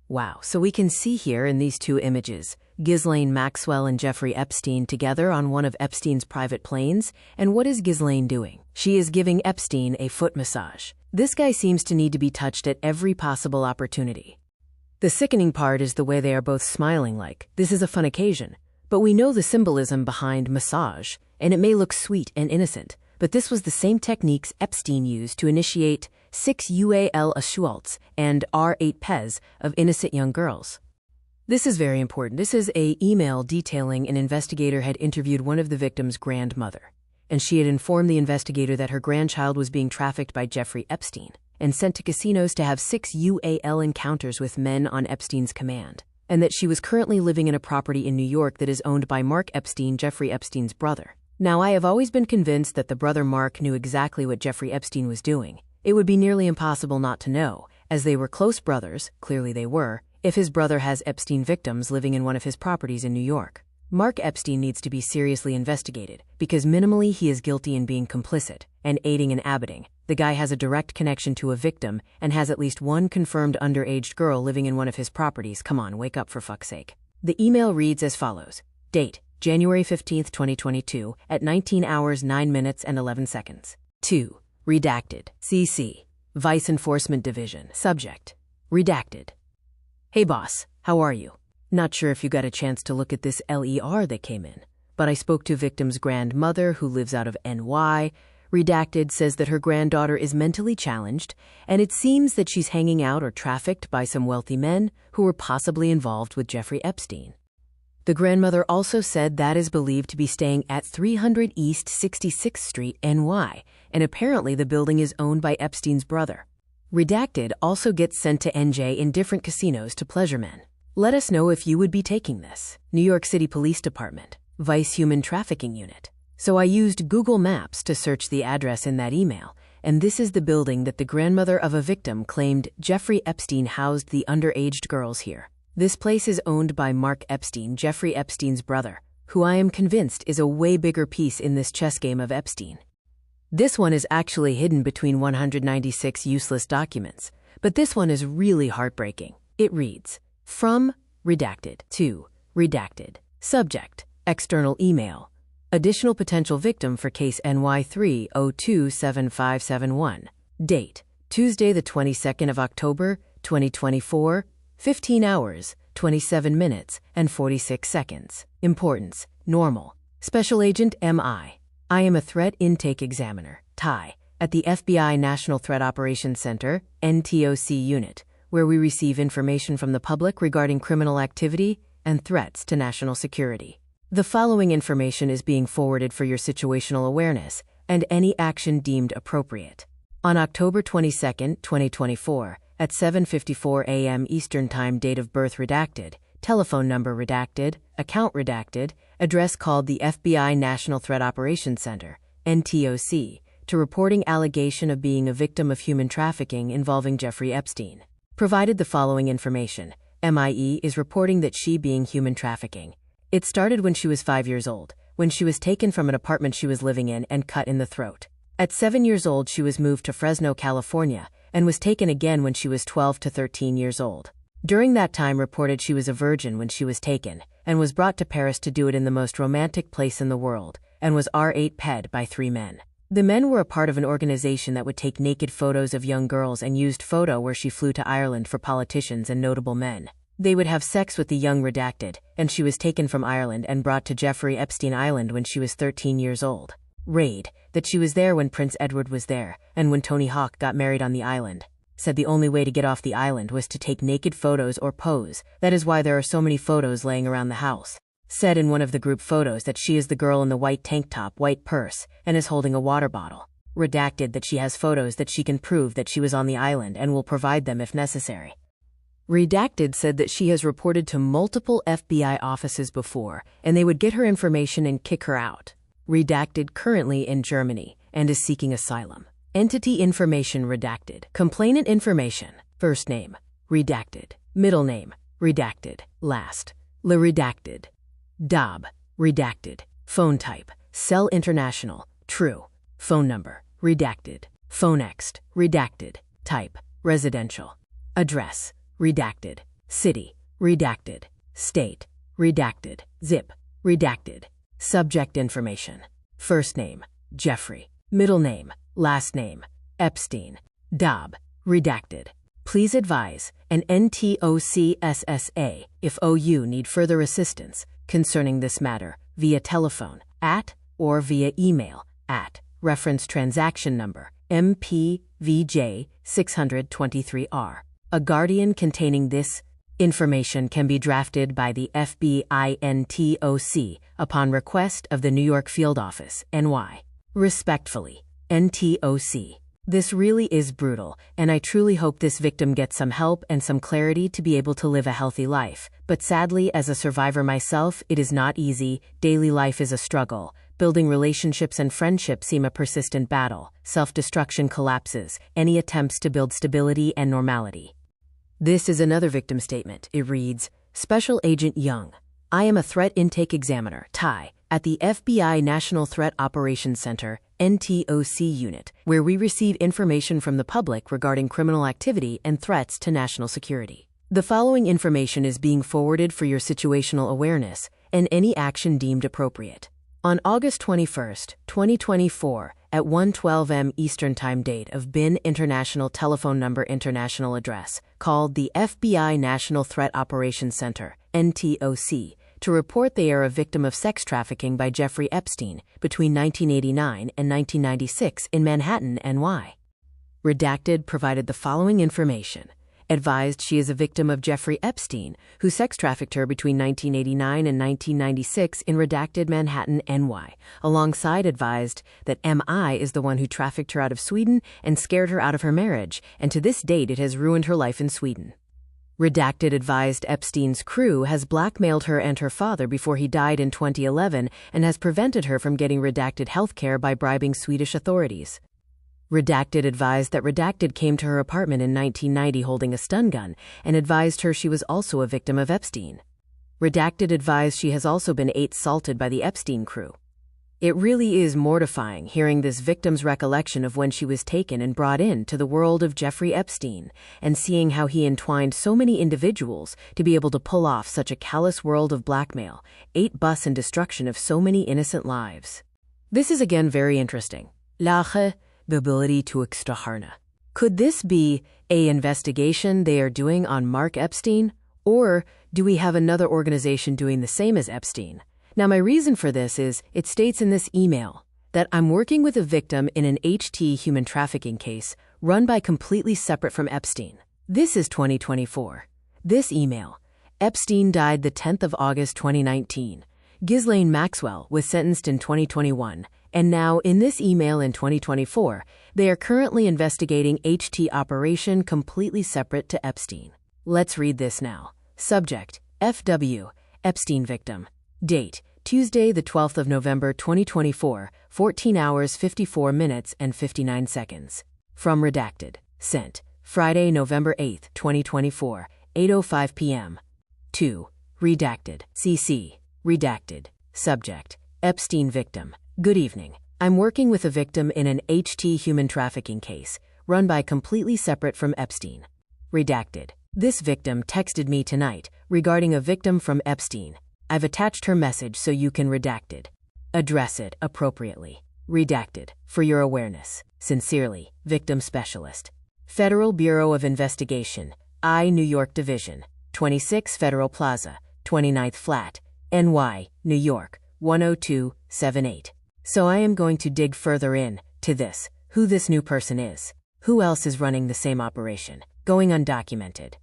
Wow, so we can see here in these two images, Ghislaine Maxwell and Jeffrey Epstein together on one of Epstein's private planes. And what is Ghislaine doing? She is giving Epstein a foot massage. This guy seems to need to be touched at every possible opportunity. The sickening part is the way they are both smiling like, this is a fun occasion. But we know the symbolism behind massage, and it may look sweet and innocent, but this was the same techniques Epstein used to initiate 6 UAL assaults and R8 PES of innocent young girls. This is very important. This is an email detailing an investigator had interviewed one of the victims' grandmother, and she had informed the investigator that her grandchild was being trafficked by Jeffrey Epstein and sent to casinos to have 6 UAL encounters with men on Epstein's command, and that she was currently living in a property in New York that is owned by Mark Epstein, Jeffrey Epstein's brother. Now, I have always been convinced that the brother Mark knew exactly what Jeffrey Epstein was doing. It would be nearly impossible not to know, as they were close brothers, clearly they were, if his brother has Epstein victims living in one of his properties in New York. Mark Epstein needs to be seriously investigated, because minimally he is guilty in being complicit and aiding and abetting. The guy has a direct connection to a victim and has at least one confirmed underage girl living in one of his properties. Come on, wake up for fuck's sake. The email reads as follows. Date, January 15, 2022, at 19 hours 9 minutes and 11 seconds. 2. Redacted. CC. Vice Enforcement Division. Subject. Redacted. Hey boss, how are you? Not sure if you got a chance to look at this LER that came in, but I spoke to victim's grandmother who lives out of NY. Redacted says that her granddaughter is mentally challenged, and it seems that she's hanging out or trafficked by some wealthy men who were possibly involved with Jeffrey Epstein. The grandmother also said that is believed to be staying at 300 East 66th Street, NY, and apparently the building is owned by Epstein's brother. Redacted also gets sent to NJ in different casinos to pleasure men. Let us know if you would be taking this. New York City Police Department, Vice Human Trafficking Unit. So I used Google Maps to search the address in that email, and this is the building that the grandmother of a victim claimed Jeffrey Epstein housed the underage girls here. This place is owned by Mark Epstein, Jeffrey Epstein's brother, who I am convinced is a way bigger piece in this chess game of Epstein. This one is actually hidden between 196 useless documents, but this one is really heartbreaking. It reads, from redacted to redacted. Subject, external email. Additional potential victim for case NY3027571. Date, Tuesday the 22nd of October, 2024, 15 hours, 27 minutes, and 46 seconds. Importance, normal. Special Agent M.I. I am a Threat Intake Examiner, TI, at the FBI National Threat Operations Center, NTOC unit, where we receive information from the public regarding criminal activity and threats to national security. The following information is being forwarded for your situational awareness and any action deemed appropriate. On October 22, 2024, at 7:54 a.m. Eastern Time, date of birth redacted, telephone number redacted, account redacted, address called the FBI National Threat Operations Center, NTOC, to reporting allegation of being a victim of human trafficking involving Jeffrey Epstein. Provided the following information. MIE is reporting that she being human trafficking. It started when she was 5 years old, when she was taken from an apartment she was living in and cut in the throat. At 7 years old, she was moved to Fresno, California, and was taken again when she was 12 to 13 years old. During that time, reported she was a virgin when she was taken, and was brought to Paris to do it in the most romantic place in the world, and was R8 PED by 3 men. The men were a part of an organization that would take naked photos of young girls and used photo where she flew to Ireland for politicians and notable men. They would have sex with the young redacted, and she was taken from Ireland and brought to Jeffrey Epstein Island when she was 13 years old. Raid, that she was there when Prince Edward was there, and when Tony Hawk got married on the island. Said the only way to get off the island was to take naked photos or pose. That is why there are so many photos laying around the house. Said in one of the group photos that she is the girl in the white tank top, white purse, and is holding a water bottle. Redacted that she has photos that she can prove that she was on the island and will provide them if necessary. Redacted said that she has reported to multiple FBI offices before, and they would get her information and kick her out. Redacted currently in Germany and is seeking asylum. Entity information redacted. Complainant information. First name, redacted. Middle name, redacted. Last, redacted. DOB, redacted. Phone type, Cell International, true. Phone number, redacted. Phone next, redacted. Type, residential. Address, redacted. City, redacted. State, redacted. Zip, redacted. Subject information. First name, Jeffrey. Middle name, last name, Epstein. Dob, redacted. Please advise an NTOCSSA if OU need further assistance concerning this matter via telephone at or via email at reference transaction number MPVJ 623R. A guardian containing this information can be drafted by the FBI NTOC upon request of the New York Field Office, NY. Respectfully, NTOC. This really is brutal, and I truly hope this victim gets some help and some clarity to be able to live a healthy life. But sadly, as a survivor myself, it is not easy. Daily life is a struggle. Building relationships and friendships seem a persistent battle. Self-destruction collapses any attempts to build stability and normality. This is another victim statement. It reads, Special Agent Young. I am a threat intake examiner, TIE, at the FBI National Threat Operations Center, NTOC unit, where we receive information from the public regarding criminal activity and threats to national security. The following information is being forwarded for your situational awareness and any action deemed appropriate. On August 21, 2024, at 1:12 m Eastern Time date of BIN International Telephone Number International Address, called the FBI National Threat Operations Center, NTOC, to report they are a victim of sex trafficking by Jeffrey Epstein between 1989 and 1996 in Manhattan, NY. Redacted provided the following information. Advised she is a victim of Jeffrey Epstein, who sex trafficked her between 1989 and 1996 in redacted Manhattan, NY, alongside advised that MI is the one who trafficked her out of Sweden and scared her out of her marriage, and to this date it has ruined her life in Sweden. Redacted advised Epstein's crew has blackmailed her and her father before he died in 2011 and has prevented her from getting redacted health care by bribing Swedish authorities. Redacted advised that Redacted came to her apartment in 1990 holding a stun gun and advised her she was also a victim of Epstein. Redacted advised she has also been assaulted by the Epstein crew. It really is mortifying hearing this victim's recollection of when she was taken and brought in to the world of Jeffrey Epstein and seeing how he entwined so many individuals to be able to pull off such a callous world of blackmail, bus and destruction of so many innocent lives. This is again very interesting. Lache, the ability to extraharna. Could this be an investigation they are doing on Mark Epstein? Or do we have another organization doing the same as Epstein? Now, my reason for this is, it states in this email that I'm working with a victim in an human trafficking case run by completely separate from Epstein. This is 2024. This email, Epstein died the 10th of August 2019. Ghislaine Maxwell was sentenced in 2021, and now in this email in 2024, they are currently investigating operation completely separate to Epstein. Let's read this now. Subject, FW, Epstein victim. Date, Tuesday the 12th of November 2024, 14 hours 54 minutes and 59 seconds. From Redacted. Sent, Friday, November 8th, 2024, 8:05 p.m. To Redacted. CC. Redacted. Subject, Epstein victim. Good evening. I'm working with a victim in an human trafficking case run by completely separate from Epstein. Redacted. This victim texted me tonight regarding a victim from Epstein. I've attached her message so you can redact it. Address it appropriately. Redacted. For your awareness. Sincerely, Victim Specialist. Federal Bureau of Investigation, New York Division, 26 Federal Plaza, 29th Flat, NY, New York, 10278. So I am going to dig further in to this, who this new person is. Who else is running the same operation, going undocumented?